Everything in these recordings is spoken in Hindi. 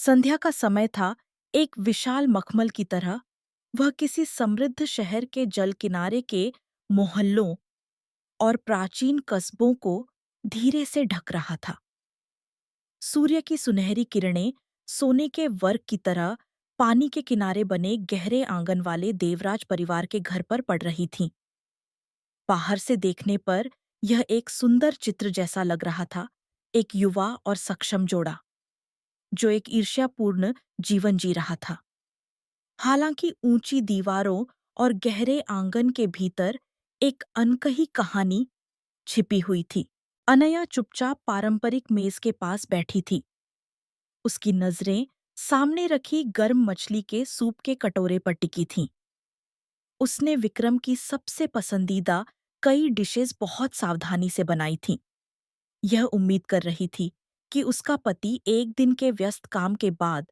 संध्या का समय था। एक विशाल मखमल की तरह वह किसी समृद्ध शहर के जल किनारे के मोहल्लों और प्राचीन कस्बों को धीरे से ढक रहा था। सूर्य की सुनहरी किरणें सोने के वर्क की तरह पानी के किनारे बने गहरे आंगन वाले देवराज परिवार के घर पर पड़ रही थीं। बाहर से देखने पर यह एक सुंदर चित्र जैसा लग रहा था। एक युवा और सक्षम जोड़ा जो एक ईर्ष्यापूर्ण जीवन जी रहा था। हालांकि ऊंची दीवारों और गहरे आंगन के भीतर एक अनकही कहानी छिपी हुई थी। अनया चुपचाप पारंपरिक मेज के पास बैठी थी। उसकी नजरें सामने रखी गर्म मछली के सूप के कटोरे पर टिकी थीं। उसने विक्रम की सबसे पसंदीदा कई डिशेस बहुत सावधानी से बनाई थीं। यह उम्मीद कर रही थी कि उसका पति एक दिन के व्यस्त काम के बाद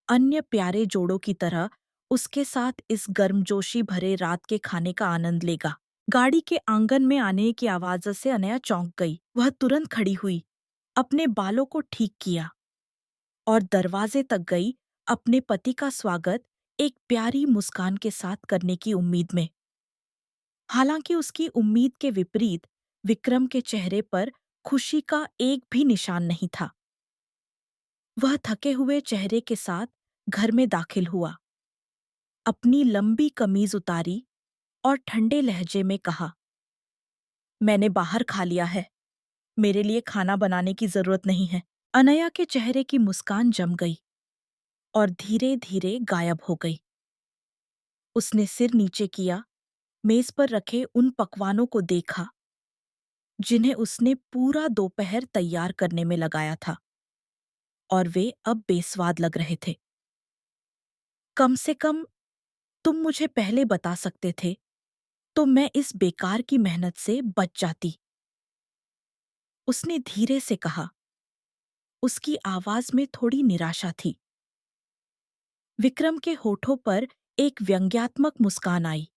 अन्य प्यारे जोड़ों की तरह उसके साथ इस गर्मजोशी भरे रात के खाने का आनंद लेगा। गाड़ी के आंगन में आने की आवाज से अनया चौंक गई। वह तुरंत खड़ी हुई, अपने बालों को ठीक किया और दरवाजे तक गई, अपने पति का स्वागत एक प्यारी मुस्कान के साथ करने की उम्मीद में। हालांकि उसकी उम्मीद के विपरीत विक्रम के चेहरे पर खुशी का एक भी निशान नहीं था। वह थके हुए चेहरे के साथ घर में दाखिल हुआ, अपनी लंबी कमीज उतारी और ठंडे लहजे में कहा, मैंने बाहर खा लिया है। मेरे लिए खाना बनाने की जरूरत नहीं है। अनया के चेहरे की मुस्कान जम गई और धीरे धीरे गायब हो गई। उसने सिर नीचे किया, मेज पर रखे उन पकवानों को देखा जिन्हें उसने पूरा दोपहर तैयार करने में लगाया था, और वे अब बेस्वाद लग रहे थे। कम से कम तुम मुझे पहले बता सकते थे तो मैं इस बेकार की मेहनत से बच जाती, उसने धीरे से कहा। उसकी आवाज में थोड़ी निराशा थी। विक्रम के होठों पर एक व्यंग्यात्मक मुस्कान आई।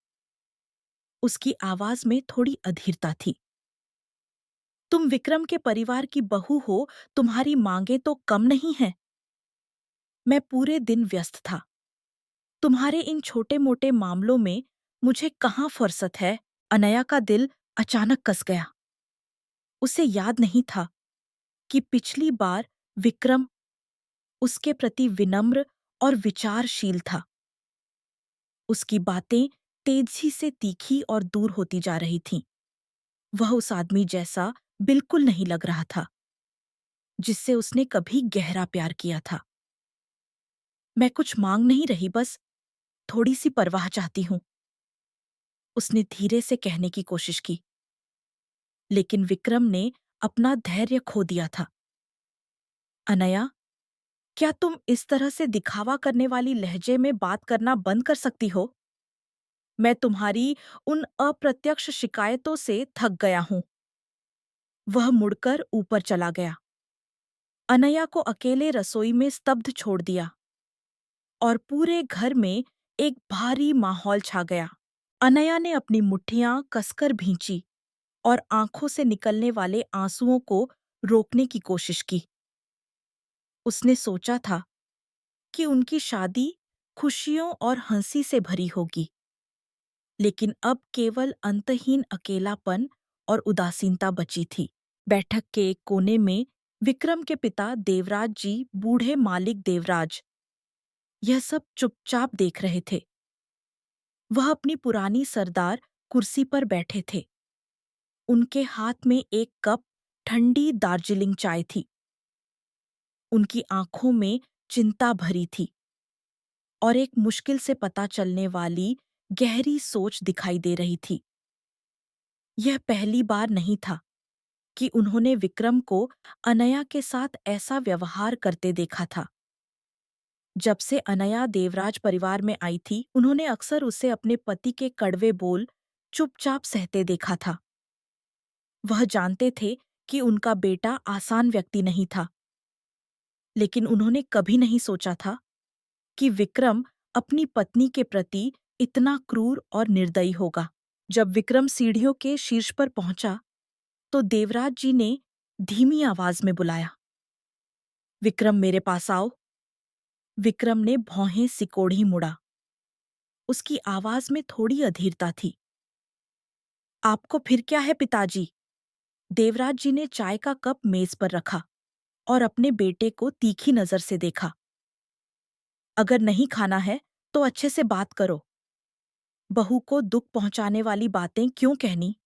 उसकी आवाज में थोड़ी अधीरता थी। तुम विक्रम के परिवार की बहू हो, तुम्हारी मांगे तो कम नहीं हैं। मैं पूरे दिन व्यस्त था। तुम्हारे इन छोटे-मोटे मामलों में मुझे कहाँ फुर्सत है। अनया का दिल अचानक कस गया। उसे याद नहीं था कि पिछली बार विक्रम उसके प्रति विनम्र और विचारशील था। उसकी बातें तेजी से तीखी और दूर होती जा रही थीं। वह उस आदमी जैसा बिल्कुल नहीं लग रहा था जिससे उसने कभी गहरा प्यार किया था। मैं कुछ मांग नहीं रही, बस थोड़ी सी परवाह चाहती हूं, उसने धीरे से कहने की कोशिश की। लेकिन विक्रम ने अपना धैर्य खो दिया था। अनया, क्या तुम इस तरह से दिखावा करने वाली लहजे में बात करना बंद कर सकती हो? मैं तुम्हारी उन अप्रत्यक्ष शिकायतों से थक गया हूं। वह मुड़कर ऊपर चला गया, अनया को अकेले रसोई में स्तब्ध छोड़ दिया और पूरे घर में एक भारी माहौल छा गया। अनया ने अपनी मुट्ठियां कसकर भींची और आंखों से निकलने वाले आंसुओं को रोकने की कोशिश की। उसने सोचा था कि उनकी शादी खुशियों और हंसी से भरी होगी, लेकिन अब केवल अंतहीन अकेलापन और उदासीनता बची थी। बैठक के एक कोने में विक्रम के पिता देवराज जी, बूढ़े मालिक देवराज, यह सब चुपचाप देख रहे थे। वह अपनी पुरानी सरदार कुर्सी पर बैठे थे। उनके हाथ में एक कप ठंडी दार्जिलिंग चाय थी। उनकी आंखों में चिंता भरी थी और एक मुश्किल से पता चलने वाली गहरी सोच दिखाई दे रही थी। यह पहली बार नहीं था कि उन्होंने विक्रम को अनया के साथ ऐसा व्यवहार करते देखा था। जब से अनया देवराज परिवार में आई थी, उन्होंने अक्सर उसे अपने पति के कड़वे बोल चुपचाप सहते देखा था। वह जानते थे कि उनका बेटा आसान व्यक्ति नहीं था, लेकिन उन्होंने कभी नहीं सोचा था कि विक्रम अपनी पत्नी के प्रति इतना क्रूर और निर्दयी होगा। जब विक्रम सीढ़ियों के शीर्ष पर पहुंचा, तो देवराज जी ने धीमी आवाज में बुलाया, विक्रम, मेरे पास आओ। विक्रम ने भौहें सिकोड़ी मुड़ा। उसकी आवाज में थोड़ी अधीरता थी। आपको फिर क्या है पिताजी? देवराज जी ने चाय का कप मेज पर रखा और अपने बेटे को तीखी नजर से देखा। अगर नहीं खाना है तो अच्छे से बात करो। बहू को दुख पहुंचाने वाली बातें क्यों कहनी?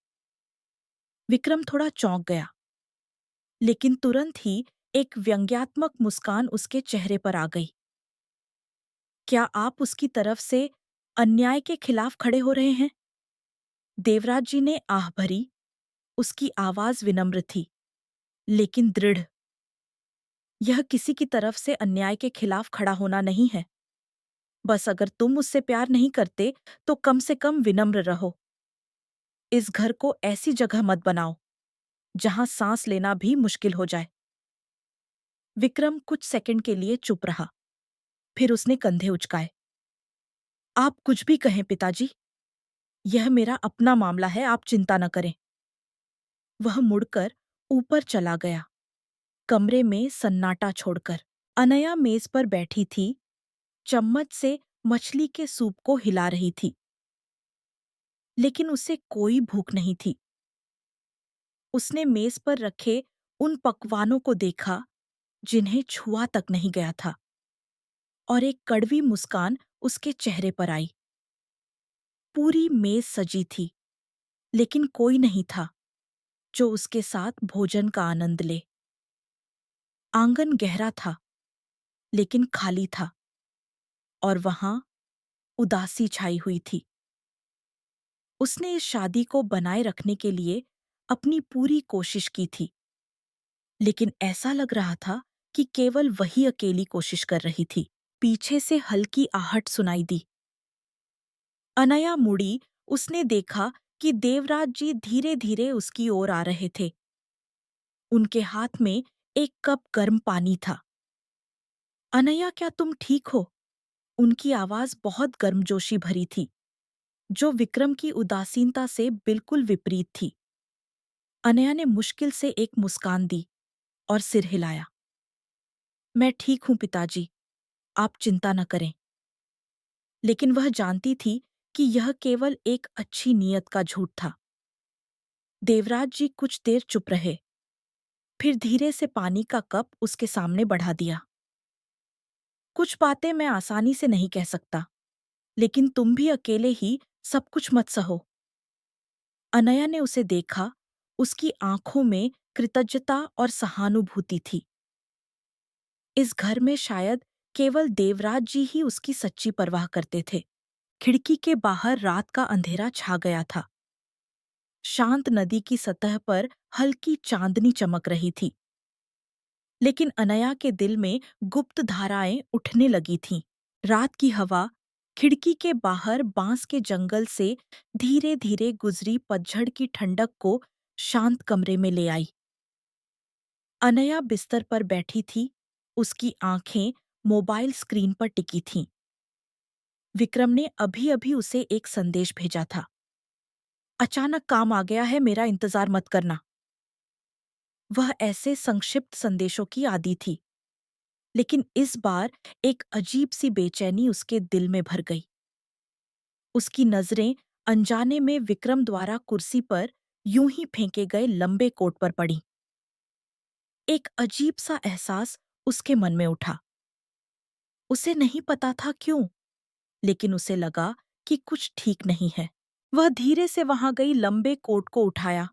विक्रम थोड़ा चौंक गया, लेकिन तुरंत ही एक व्यंग्यात्मक मुस्कान उसके चेहरे पर आ गई। क्या आप उसकी तरफ से अन्याय के खिलाफ खड़े हो रहे हैं? देवराज जी ने आह भरी। उसकी आवाज विनम्र थी, लेकिन दृढ़। यह किसी की तरफ से अन्याय के खिलाफ खड़ा होना नहीं है। बस अगर तुम मुझसे प्यार नहीं करते तो कम से कम विनम्र रहो। इस घर को ऐसी जगह मत बनाओ जहां सांस लेना भी मुश्किल हो जाए। विक्रम कुछ सेकंड के लिए चुप रहा। फिर उसने कंधे उचकाए। आप कुछ भी कहें पिताजी, यह मेरा अपना मामला है, आप चिंता न करें। वह मुड़कर ऊपर चला गया, कमरे में सन्नाटा छोड़कर। अनया मेज पर बैठी थी, चम्मच से मछली के सूप को हिला रही थी, लेकिन उसे कोई भूख नहीं थी। उसने मेज पर रखे उन पकवानों को देखा जिन्हें छुआ तक नहीं गया था, और एक कड़वी मुस्कान उसके चेहरे पर आई। पूरी मेज सजी थी, लेकिन कोई नहीं था जो उसके साथ भोजन का आनंद ले। आंगन गहरा था, लेकिन खाली था, और वहां उदासी छाई हुई थी। उसने इस शादी को बनाए रखने के लिए अपनी पूरी कोशिश की थी, लेकिन ऐसा लग रहा था कि केवल वही अकेली कोशिश कर रही थी। पीछे से हल्की आहट सुनाई दी। अनया मुड़ी। उसने देखा कि देवराज जी धीरे-धीरे उसकी ओर आ रहे थे। उनके हाथ में एक कप गर्म पानी था। अनया, क्या तुम ठीक हो? उनकी आवाज बहुत गर्मजोशी भरी थी, जो विक्रम की उदासीनता से बिल्कुल विपरीत थी। अनया ने मुश्किल से एक मुस्कान दी और सिर हिलाया। मैं ठीक हूं पिताजी, आप चिंता न करें। लेकिन वह जानती थी कि यह केवल एक अच्छी नीयत का झूठ था। देवराज जी कुछ देर चुप रहे, फिर धीरे से पानी का कप उसके सामने बढ़ा दिया। कुछ बातें मैं आसानी से नहीं कह सकता, लेकिन तुम भी अकेले ही सब कुछ मत सहो। अनया ने उसे देखा। उसकी आंखों में कृतज्ञता और सहानुभूति थी। इस घर में शायद केवल देवराज जी ही उसकी सच्ची परवाह करते थे। खिड़की के बाहर रात का अंधेरा छा गया था। शांत नदी की सतह पर हल्की चांदनी चमक रही थी, लेकिन अनया के दिल में गुप्त धाराएं उठने लगी थीं। रात की हवा खिड़की के बाहर बांस के जंगल से धीरे-धीरे गुजरी पतझड़ की ठंडक को शांत कमरे में ले आई। अनया बिस्तर पर बैठी थी, उसकी आंखें मोबाइल स्क्रीन पर टिकी थीं। विक्रम ने अभी-अभी उसे एक संदेश भेजा था। अचानक काम आ गया है, मेरा इंतजार मत करना। वह ऐसे संक्षिप्त संदेशों की आदी थी, लेकिन इस बार एक अजीब सी बेचैनी उसके दिल में भर गई। उसकी नजरें अनजाने में विक्रम द्वारा कुर्सी पर यूं ही फेंके गए लंबे कोट पर पड़ी। एक अजीब सा एहसास उसके मन में उठा। उसे नहीं पता था क्यों, लेकिन उसे लगा कि कुछ ठीक नहीं है। वह धीरे से वहां गई, लंबे कोट को उठाया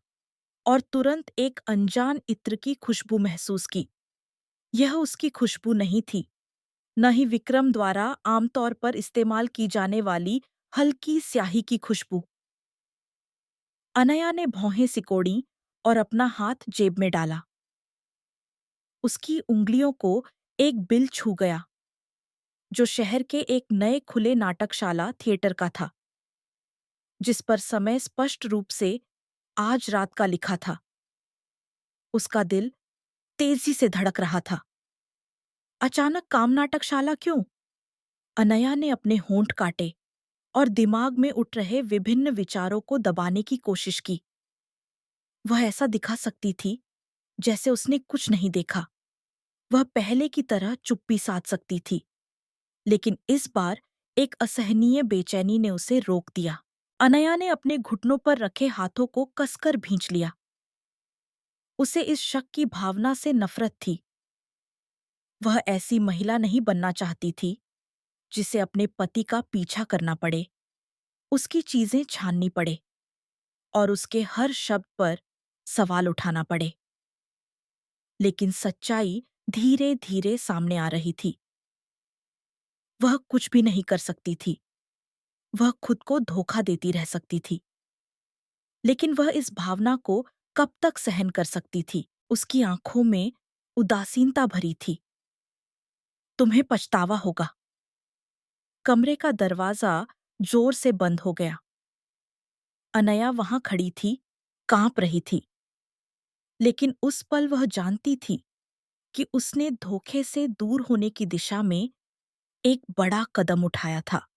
और तुरंत एक अनजान इत्र की खुशबू महसूस की। यह उसकी खुशबू नहीं थी, न ही विक्रम द्वारा आमतौर पर इस्तेमाल की जाने वाली हल्की स्याही की खुशबू। अनया ने भौहें सिकोड़ी और अपना हाथ जेब में डाला। उसकी उंगलियों को एक बिल छू गया, जो शहर के एक नए खुले नाटकशाला थिएटर का था, जिस पर समय स्पष्ट रूप से आज रात का लिखा था। उसका दिल तेजी से धड़क रहा था। अचानक काम नाटकशाला क्यों? अनया ने अपने होंठ काटे और दिमाग में उठ रहे विभिन्न विचारों को दबाने की कोशिश की। वह ऐसा दिखा सकती थी जैसे उसने कुछ नहीं देखा। वह पहले की तरह चुप्पी साध सकती थी, लेकिन इस बार एक असहनीय बेचैनी ने उसे रोक दिया। अनया ने अपने घुटनों पर रखे हाथों को कसकर भींच लिया। उसे इस शक की भावना से नफरत थी। वह ऐसी महिला नहीं बनना चाहती थी जिसे अपने पति का पीछा करना पड़े, उसकी चीजें छाननी पड़े और उसके हर शब्द पर सवाल उठाना पड़े। लेकिन सच्चाई धीरे धीरे सामने आ रही थी। वह कुछ भी नहीं कर सकती थी। वह खुद को धोखा देती रह सकती थी। लेकिन वह इस भावना को कब तक सहन कर सकती थी? उसकी आंखों में उदासीनता भरी थी। तुम्हें पछतावा होगा। कमरे का दरवाजा जोर से बंद हो गया। अनया वहां खड़ी थी, कांप रही थी। लेकिन उस पल वह जानती थी कि उसने धोखे से दूर होने की दिशा में एक बड़ा कदम उठाया था।